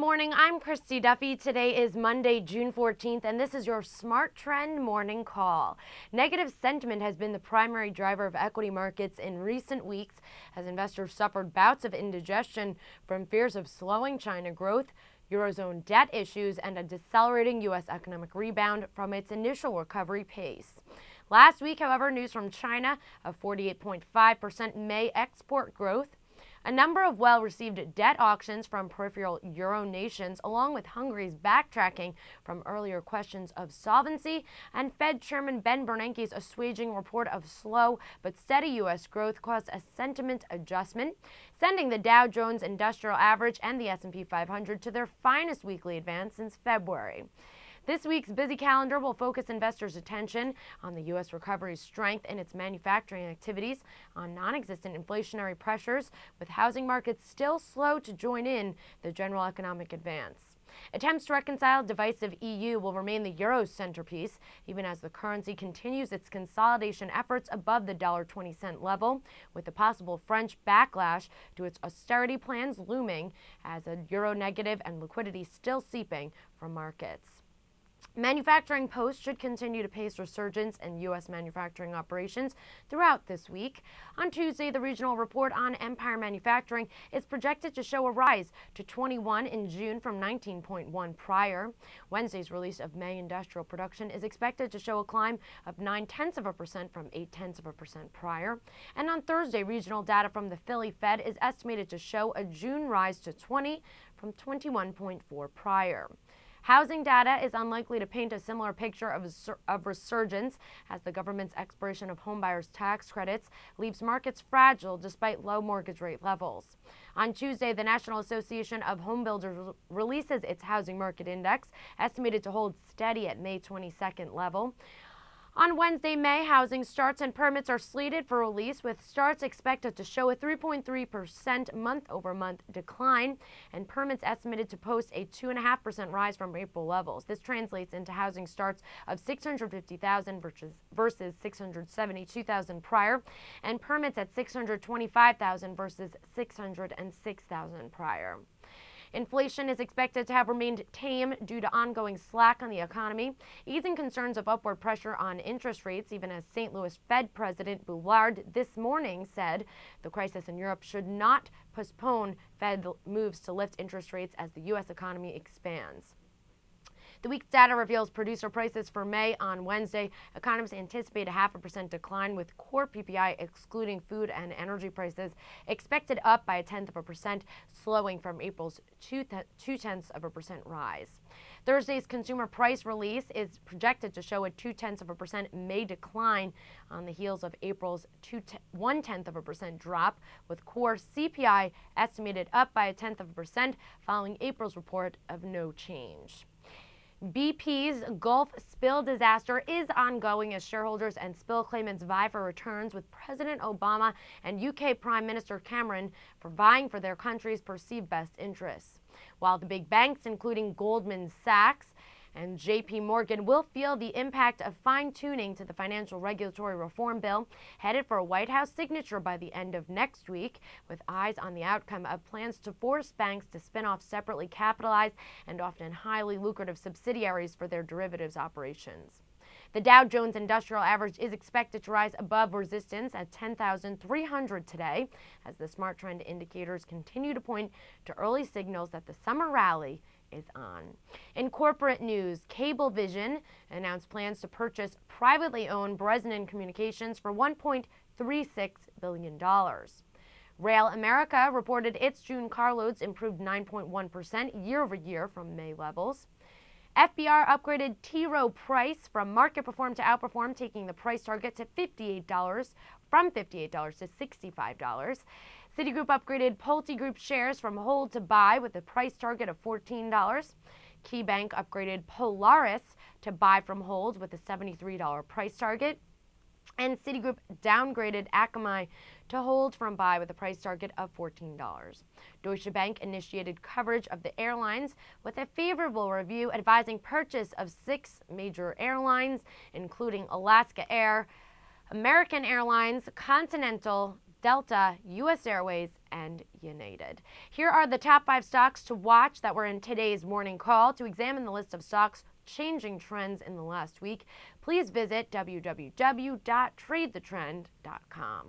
morning, I'm Christy Duffy. Today is Monday, June 14th, and this is your SmarTrend morning call. Negative sentiment has been the primary driver of equity markets in recent weeks as investors suffered bouts of indigestion from fears of slowing China growth, eurozone debt issues, and a decelerating U.S. economic rebound from its initial recovery pace. Last week, however, news from China of 48.5% May export growth, a number of well-received debt auctions from peripheral euro nations, along with Hungary's backtracking from earlier questions of solvency, and Fed Chairman Bernanke's assuaging report of slow but steady U.S. growth caused a sentiment adjustment, sending the Dow Jones Industrial Average and the S&P 500 to their finest weekly advance since February. This week's busy calendar will focus investors' attention on the U.S. recovery's strength in its manufacturing activities, on non-existent inflationary pressures, with housing markets still slow to join in the general economic advance. Attempts to reconcile divisive EU will remain the euro's centerpiece, even as the currency continues its consolidation efforts above the $1.20 level, with the possible French backlash to its austerity plans looming as a euro negative and liquidity still seeping from markets. Manufacturing posts should continue to pace resurgence in U.S. manufacturing operations throughout this week. On Tuesday, the regional report on Empire Manufacturing is projected to show a rise to 21 in June from 19.1 prior. Wednesday's release of May industrial production is expected to show a climb of 0.9% from 0.8% prior. And on Thursday, regional data from the Philly Fed is estimated to show a June rise to 20 from 21.4 prior. Housing data is unlikely to paint a similar picture of resurgence as the government's expiration of homebuyers' tax credits leaves markets fragile despite low mortgage rate levels. On Tuesday, the National Association of Home Builders releases its housing market index, estimated to hold steady at May 22nd level. On Wednesday, May housing starts and permits are slated for release, with starts expected to show a 3.3% month-over-month decline and permits estimated to post a 2.5% rise from April levels. This translates into housing starts of 650,000 versus 672,000 prior, and permits at 625,000 versus 606,000 prior. Inflation is expected to have remained tame due to ongoing slack on the economy, easing concerns of upward pressure on interest rates, even as St. Louis Fed President Bullard this morning said the crisis in Europe should not postpone Fed moves to lift interest rates as the U.S. economy expands. The week's data reveals producer prices for May on Wednesday. Economists anticipate a 0.5% decline, with core PPI excluding food and energy prices expected up by 0.1%, slowing from April's 0.2% rise. Thursday's consumer price release is projected to show a 0.2% May decline on the heels of April's 0.1% drop, with core CPI estimated up by 0.1% following April's report of no change. BP's Gulf spill disaster is ongoing as shareholders and spill claimants vie for returns, with President Obama and UK Prime Minister Cameron vying for their country's perceived best interests. While the big banks, including Goldman Sachs and JP Morgan, will feel the impact of fine-tuning to the financial regulatory reform bill headed for a White House signature by the end of next week, with eyes on the outcome of plans to force banks to spin off separately capitalized and often highly lucrative subsidiaries for their derivatives operations. The Dow Jones Industrial Average is expected to rise above resistance at 10,300 today, as the SmarTrend indicators continue to point to early signals that the summer rally is on. In corporate news, Cablevision announced plans to purchase privately owned Bresnan Communications for $1.36 billion. Rail America reported its June carloads improved 9.1% year-over-year from May levels. FBR upgraded T. Rowe Price from market perform to outperform, taking the price target to $58 from $58 to $65. Citigroup upgraded PulteGroup shares from hold to buy with a price target of $14. KeyBank upgraded Polaris to buy from hold with a $73 price target. And Citigroup downgraded Akamai to hold from buy with a price target of $14. Deutsche Bank initiated coverage of the airlines with a favorable review advising purchase of 6 major airlines, including Alaska Air, American Airlines, Continental, Delta, U.S. Airways, and United. Here are the top 5 stocks to watch that were in today's morning call. To examine the list of stocks changing trends in the last week, please visit www.tradethetrend.com.